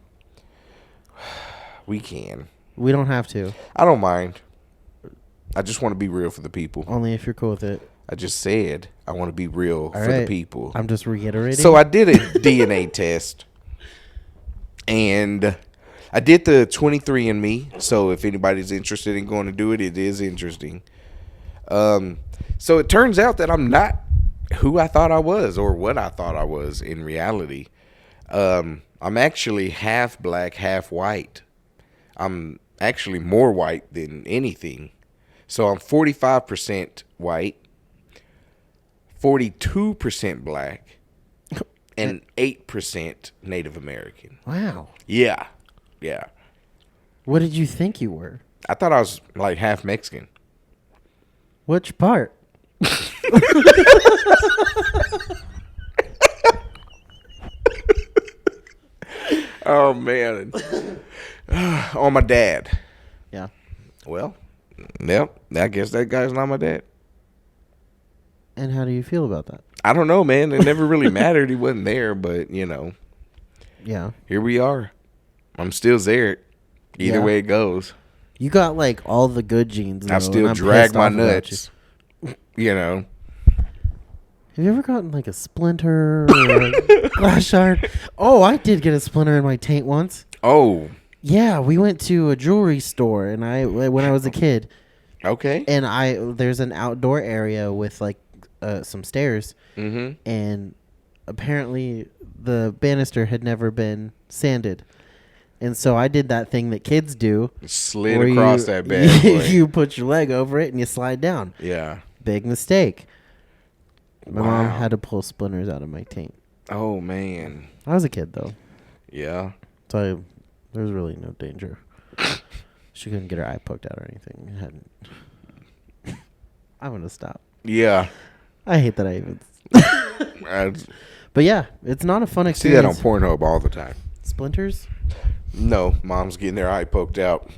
We can. We don't have to. I don't mind. I just want to be real for the people. Only if you're cool with it. I just said I want to be real for the people. I'm just reiterating. So I did a DNA test, and I did the 23andMe. So if anybody's interested in going to do it, it is interesting. So it turns out that I'm not who I thought I was or what I thought I was in reality. I'm actually half black, half white. I'm actually more white than anything. So I'm 45% white, 42% black, and 8% Native American. Wow. Yeah. Yeah. What did you think you were? I thought I was like half Mexican. Which part? Oh, man. On my dad. Yeah. Well, yep. I guess that guy's not my dad. And how do you feel about that? I don't know, man. It never really mattered. He wasn't there, but, Yeah. here we are. I'm still Zarek. Either way it goes. You got like all the good genes. I though, still and I'm drag pissed my off about nuts. Have you ever gotten like a splinter or a glass shard? Oh, I did get a splinter in my taint once. Oh, Yeah, we went to a jewelry store, and when I was a kid, okay. and there's an outdoor area with like some stairs, Mm-hmm. and apparently the banister had never been sanded. And so I did that thing that kids do. Slid where across that bad boy. You put your leg over it and you slide down. Yeah. Big mistake. My mom Wow. had to pull splinters out of my taint. Oh, man. I was a kid, though. Yeah. So there was really no danger. She couldn't get her eye poked out or anything. It hadn't. I'm going to stop. Yeah. I hate that I even... I But yeah, it's not a fun see that experience. on Pornhub all the time. Splinters? No, mom's getting their eye poked out.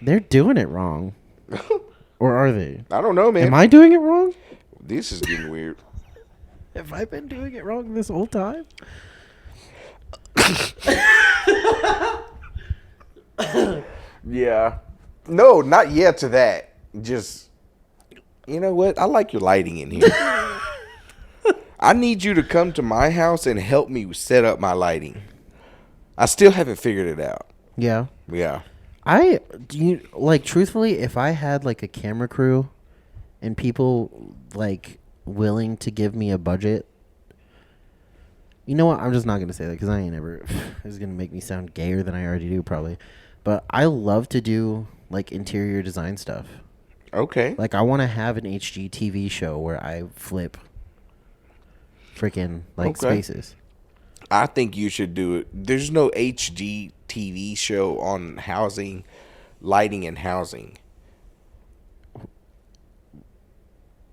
They're doing it wrong. Or are they? I don't know, man. Am I doing it wrong? This is getting weird. Have I been doing it wrong this whole time? Yeah. No, not yet to that. Just, you know what? I like your lighting in here. I need you to come to my house and help me set up my lighting. I still haven't figured it out. Yeah. Yeah. Truthfully, if I had like a camera crew and people like willing to give me a budget, you know what? I'm just not going to say that because I ain't ever, it's going to make me sound gayer than I already do probably. But I love to do like interior design stuff. Okay. Like I want to have an HGTV show where I flip freaking like spaces. I think you should do it. There's no HD TV show on housing, lighting and housing.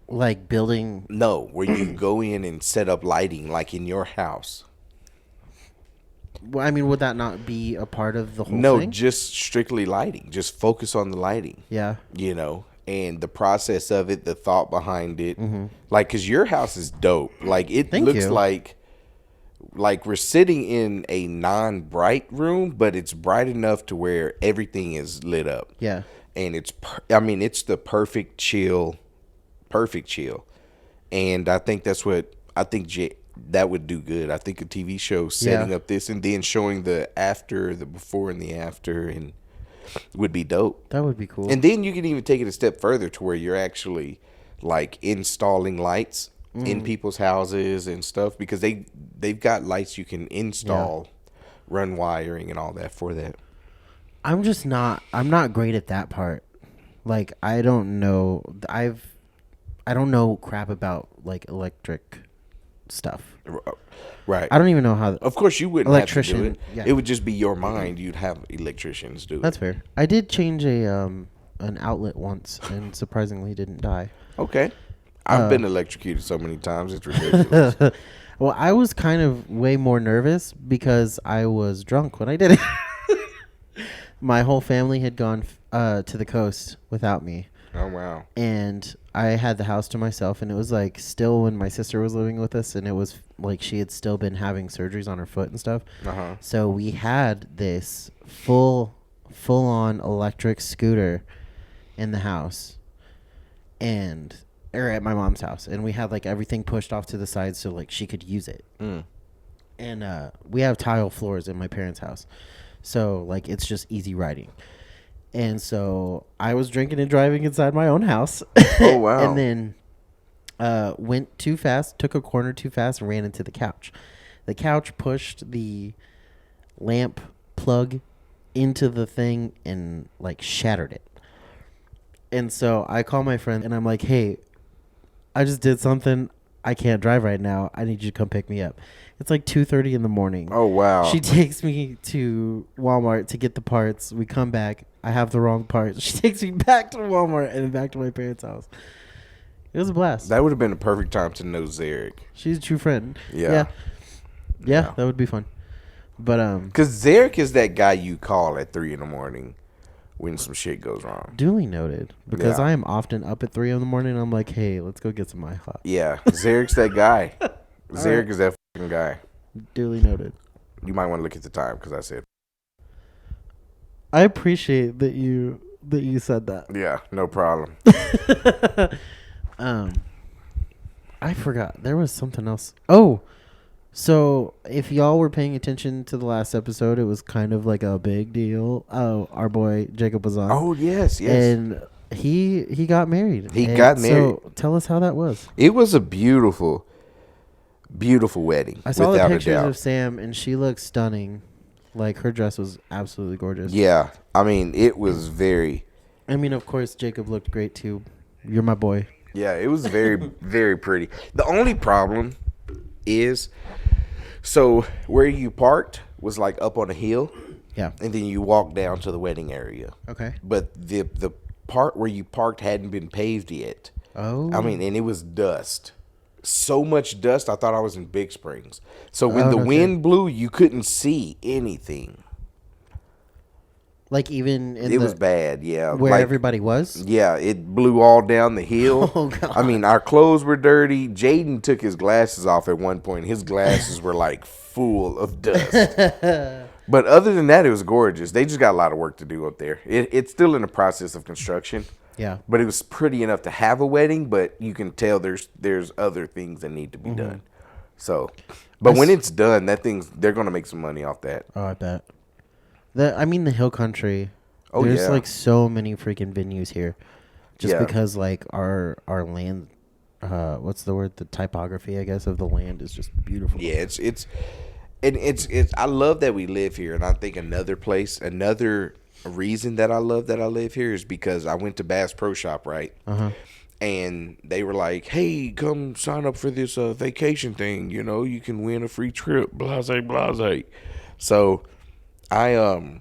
Like building. No, where you go in and set up lighting like in your house. Well, I mean, would that not be a part of the whole No, thing? just strictly lighting. Just focus on the lighting. Yeah. And the process of it, the thought behind it. Mm-hmm. Like, because your house is dope. Like, it Thank looks you. like we're sitting in a non-bright room, but it's bright enough to where everything is lit up. Yeah. And it's the perfect chill. And I think that's what, that would do good. I think a TV show setting up this and then showing the before and the after and would be dope. That would be cool. And then you can even take it a step further to where you're actually like installing lights in people's houses and stuff because they've got lights you can install, run wiring and all that for that. I'm not great at that part. Like I don't know crap about like electric stuff. Right. I don't even know how. Of course you wouldn't have to do it. Yeah. It would just be your mind. You'd have electricians do it. That's fair. I did change an outlet once and surprisingly didn't die. Okay. I've been electrocuted so many times. It's ridiculous. Well, I was kind of way more nervous because I was drunk when I did it. My whole family had gone to the coast without me. Oh, wow. And I had the house to myself, and it was like still when my sister was living with us, and it was like she had still been having surgeries on her foot and stuff. Uh-huh. So we had this full-on electric scooter in the house, or at my mom's house, and we had like everything pushed off to the side so like she could use it. And we have tile floors in my parents' house, so like it's just easy riding. And so I was drinking and driving inside my own house. Oh, wow. And then went too fast, took a corner too fast, and ran into the couch. The couch pushed the lamp plug into the thing and like shattered it. And so I call my friend and I'm like, hey, I just did something. I can't drive right now. I need you to come pick me up. It's like 2:30 in the morning. Oh, wow. She takes me to Walmart to get the parts. We come back. I have the wrong parts. She takes me back to Walmart and back to my parents' house. It was a blast. That would have been a perfect time to know Zarek. She's a true friend. Yeah. Yeah, that would be fun. But Because Zarek is that guy you call at 3 in the morning when some shit goes wrong. duly noted. Because Yeah. I am often up at 3 in the morning. And I'm like, hey, let's go get some IHOP. Yeah, Zarek's that guy. Zarek right. is that fucking guy. Duly noted. You might want to look at the time because I said, I appreciate that you said that. yeah, no problem. I forgot. There was something else. Oh, so if y'all were paying attention to the last episode, it was kind of like a big deal. Oh, our boy Jacob was on. Oh, yes. And he got married. He And got married. So tell us how that was. It was a beautiful, beautiful wedding. I saw the without a pictures doubt. of Sam, and she looked stunning. Like, her dress was absolutely gorgeous. Yeah, I mean, it was very. I mean, of course, Jacob looked great, too. You're my boy. Yeah, it was very, very pretty. The only problem is, so where you parked was like up on a hill, Yeah. and then you walk down to the wedding area. Okay. But the part where you parked hadn't been paved yet. Oh. I mean, and it was dust. So much dust, I thought I was in Big Springs. So when Oh, the okay. wind blew, you couldn't see anything. Like, even in It was bad, yeah. where Like, everybody was? yeah, it blew all down the hill. Oh, God. I mean, our clothes were dirty. Jaden took his glasses off at one point. His glasses were like full of dust. But other than that, it was gorgeous. They just got a lot of work to do up there. It's still in the process of construction. Yeah. But it was pretty enough to have a wedding, but you can tell there's other things that need to be done. So, but when it's done, they're going to make some money off that. Oh, I bet. The hill country. Oh, There's yeah. like so many freaking venues here, just Yeah. because like our land, what's the word? The typography, I guess, of the land is just beautiful. Yeah, it's I love that we live here, and I think another reason that I love that I live here is because I went to Bass Pro Shop, right? And they were like, "Hey, come sign up for this vacation thing. You know, you can win a free trip." Blase, blase. So, and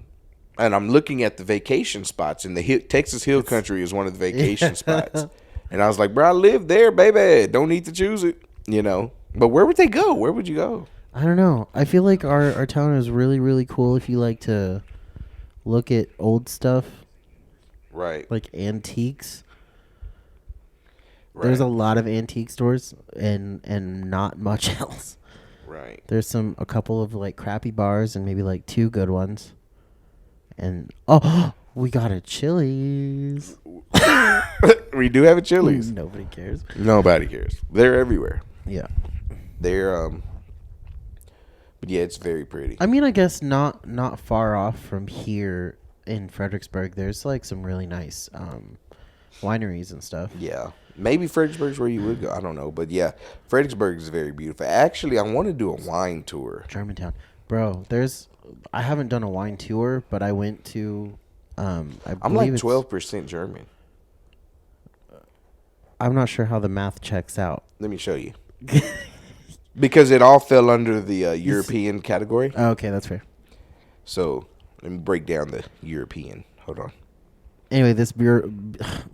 I'm looking at the vacation spots, and Texas Hill Country is one of the vacation spots. And I was like, "Bro, I live there, baby. Don't need to choose it." You know. But where would they go? Where would you go? I don't know. I feel like our town is really, really cool if you like to look at old stuff, Right. like antiques. Right. There's a lot of antique stores and not much else. Right. There's a couple of like crappy bars and maybe like 2 good ones. And we got a Chili's. We do have a Chili's. Nobody cares. Nobody cares. They're everywhere. Yeah. They're but yeah, it's very pretty. I mean, I guess not far off from here in Fredericksburg. There's like some really nice wineries and stuff. Yeah. Maybe Fredericksburg's where you would go. I don't know. But yeah, Fredericksburg is very beautiful. Actually, I want to do a wine tour. Germantown. Bro, I haven't done a wine tour, but I went to I'm like 12% German. I'm not sure how the math checks out. Let me show you. Because it all fell under the European category. Oh, okay, that's fair. So let me break down the European. Hold on. Anyway, this beer,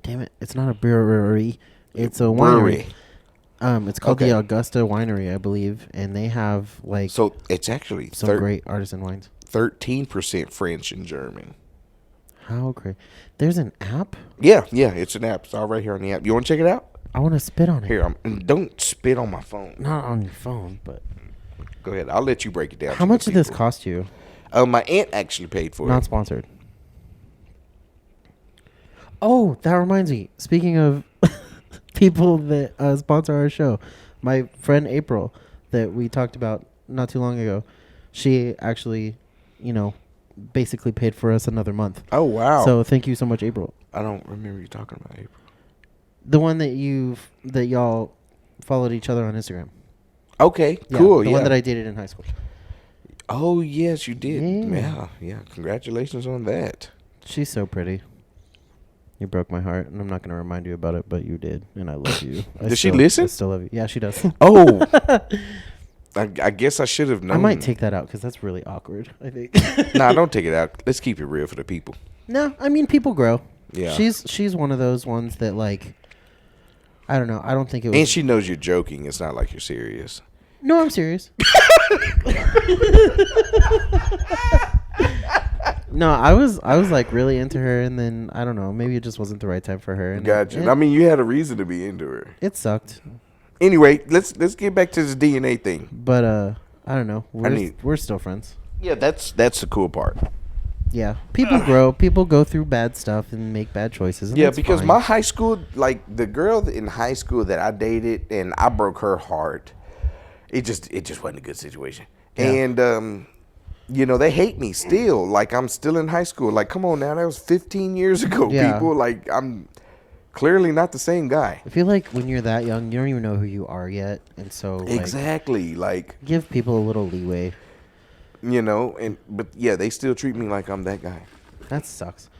damn it, it's not a brewery. It's a winery. It's called the Augusta Winery, I believe, and they have like So it's actually some great artisan wines. 13% French and German. How great! There's an app. Yeah, it's an app. It's all right here on the app. You want to check it out? I want to spit on it. Here, don't spit on my phone. Not on your phone, but Go ahead. I'll let you break it down. how much did this cost you? My aunt actually paid for Not it. sponsored. Oh, that reminds me. Speaking of people that sponsor our show, my friend April that we talked about not too long ago, she actually, basically paid for us another month. Oh, wow. So thank you so much, April. I don't remember you talking about April. The one that y'all followed each other on Instagram. Okay, Yeah, cool. the one that I dated in high school. Oh, yes, you did. Yeah. Yeah. Congratulations on that. She's so pretty. You broke my heart, and I'm not going to remind you about it, but you did, and I love you. Does she listen? I still love you. Yeah, she does. Oh, I guess I should have known. I might take that out because that's really awkward, I think. Nah, don't take it out. Let's keep it real for the people. No, I mean, people grow. Yeah. She's one of those ones that, like, I don't know. I don't think it was. And she knows you're joking. It's not like you're serious. No, I'm serious. No, I was like really into her, and then I don't know, maybe it just wasn't the right time for her. And Gotcha. I mean, you had a reason to be into her. It sucked. Anyway, let's get back to this DNA thing. But I don't know. We're still friends. Yeah, that's the cool part. Yeah, people grow. People go through bad stuff and make bad choices. And Yeah, that's because fine. my high school, like the girl in high school that I dated, and I broke her heart. It just wasn't a good situation. Yeah. And they hate me still. Like, I'm still in high school. Like, come on now, that was 15 years ago, Yeah. people. Like, I'm clearly not the same guy. I feel like when you're that young, you don't even know who you are yet, and so Exactly. Like, give people a little leeway. But yeah, they still treat me like I'm that guy. That sucks.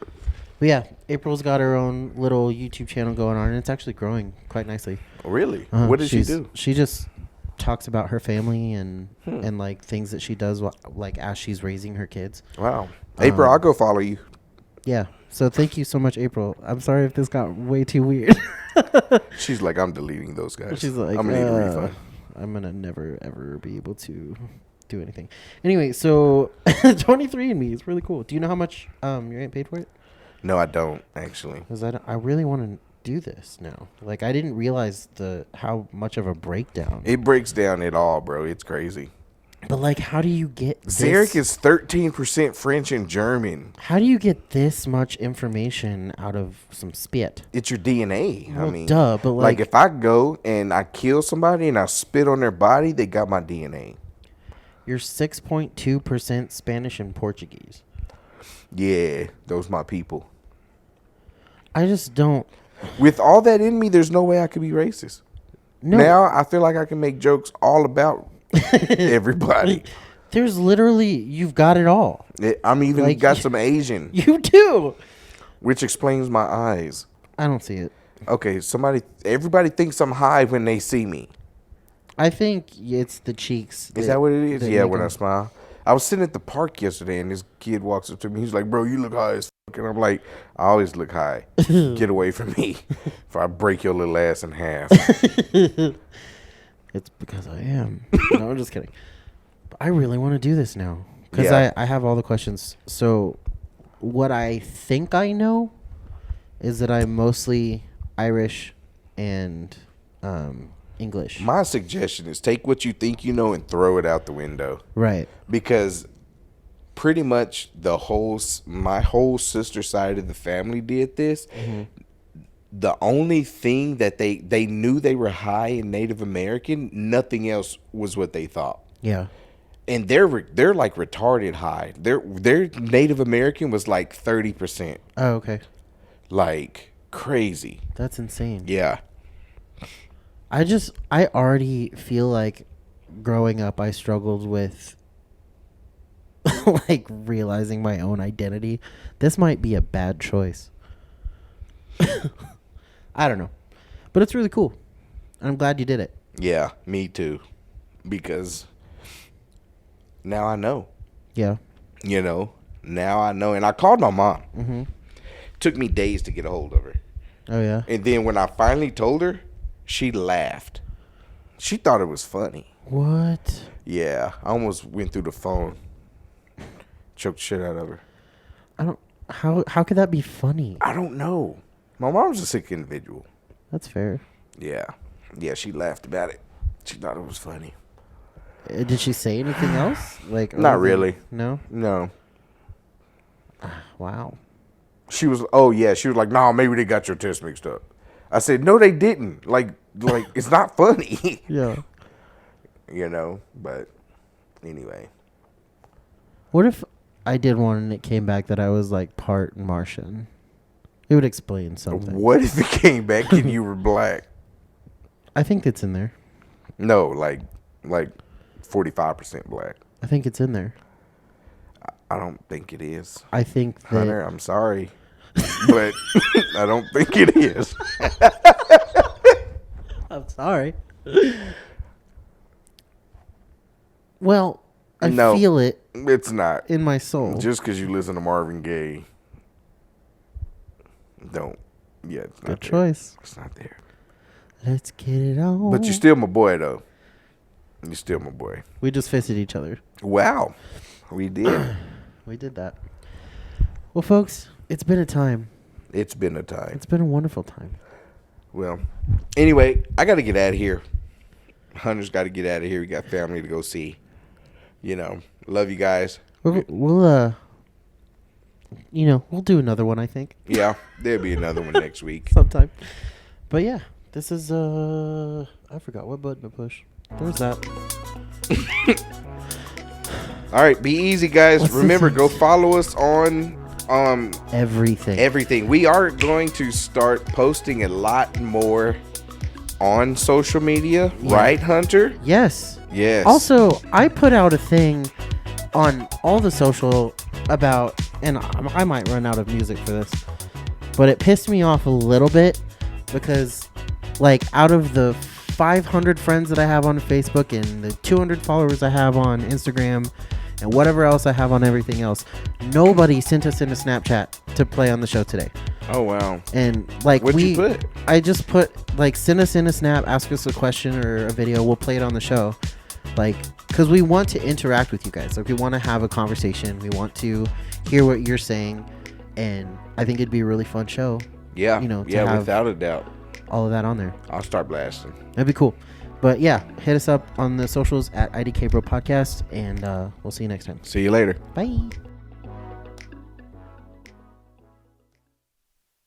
But yeah, April's got her own little YouTube channel going on, and it's actually growing quite nicely. Really? What does she do? She just talks about her family and like things that she does like as she's raising her kids. Wow. April, I'll go follow you. Yeah. So thank you so much, April. I'm sorry if this got way too weird. She's like, I'm deleting those guys. She's like, I'm gonna need a refund. I'm gonna never ever be able to do anything. Anyway, so 23andMe is really cool. Do you know how much your aunt paid for it? No, I don't actually. Because I really want to do this now. Like, I didn't realize how much of a breakdown. It breaks down it all, bro. It's crazy. But like, how do you get Zarek is 13% French and German. How do you get this much information out of some spit? It's your DNA. Well, I mean, duh, but like if I go and I kill somebody and I spit on their body, they got my DNA. You're 6.2% Spanish and Portuguese. Yeah, those my people. I just don't. With all that in me, there's no way I could be racist. No. Now I feel like I can make jokes all about everybody. There's literally, you've got it all. I'm even Like, got some Asian, You do. which explains my eyes. I don't see it. Okay, everybody thinks I'm high when they see me. I think it's the cheeks. Is that what it is? that Yeah, make when I them- smile. I was sitting at the park yesterday, and this kid walks up to me. He's like, bro, you look high as fuck. And I'm like, I always look high. Get away from me before I break your little ass in half. It's because I am. No, I'm just kidding. But I really want to do this now. Because Yeah. I have all the questions. So what I think I know is that I'm mostly Irish and English. My suggestion is take what you think you know and throw it out the window. Right. Because pretty much my whole sister side of the family did this. Mm-hmm. The only thing that they knew they were high in Native American, nothing else was what they thought. Yeah. And they're like retarded high. Their Native American was like 30%. Oh, okay. Like crazy. That's insane. Yeah. I already feel like growing up I struggled with like realizing my own identity. This might be a bad choice. I don't know. But it's really cool. I'm glad you did it. Yeah, me too. Because now I know. Yeah. Now I know. And I called my mom. Mm-hmm. Took me days to get a hold of her. Oh, yeah? And then when I finally told her, she laughed. She thought it was funny. What? Yeah, I almost went through the phone. Choked shit out of her. How could that be funny? I don't know. My mom's a sick individual. That's fair. Yeah. Yeah, she laughed about it. She thought it was funny. Did she say anything else? Like Not other than- really. No? No. Wow. She was like, no, maybe they got your test mixed up. I said, no, they didn't. Like it's not funny. Yeah. But anyway. What if I did one and it came back that I was like part Martian. It would explain something. What if it came back and you were black? I think it's in there. No, like 45% black. I think it's in there. I don't think it is. I think that... Hunter, I'm sorry, but I don't think it is. I'm sorry. Well, I feel it. It's not. In my soul. Just because you listen to Marvin Gaye. Don't. Yeah, it's not Good there. choice. It's not there. Let's get it on. But you're still my boy, though. You're still my boy. We just fisted each other. Wow. We did. We did that. Well, folks, it's been a time. It's been a time. It's been a wonderful time. Well, anyway, I got to get out of here. Hunter's got to get out of here. We got family to go see. You know, love you guys. We'll do another one, I think. Yeah, there'll be another one next week. Sometime. But yeah, this is, I forgot what button to push. There's that. All right, be easy, guys. Remember, go follow us on everything. We are going to start posting a lot more on social media, right, Hunter? Yes. Yes. Also, I put out a thing on all the social about, and I might run out of music for this, but it pissed me off a little bit because, like, out of the 500 friends that I have on Facebook and the 200 followers I have on Instagram and whatever else I have on everything else, nobody sent us in a Snapchat to play on the show today. Oh, wow. And like, what'd you put? I just put, like, send us in a snap, ask us a question or a video, we'll play it on the show. Like, because we want to interact with you guys. Like, we want to have a conversation. We want to hear what you're saying. And I think it'd be a really fun show. Yeah. You know, to have without a doubt. All of that on there. I'll start blasting. That'd be cool. But yeah, hit us up on the socials at IDK Bro Podcast. And we'll see you next time. See you later. Bye.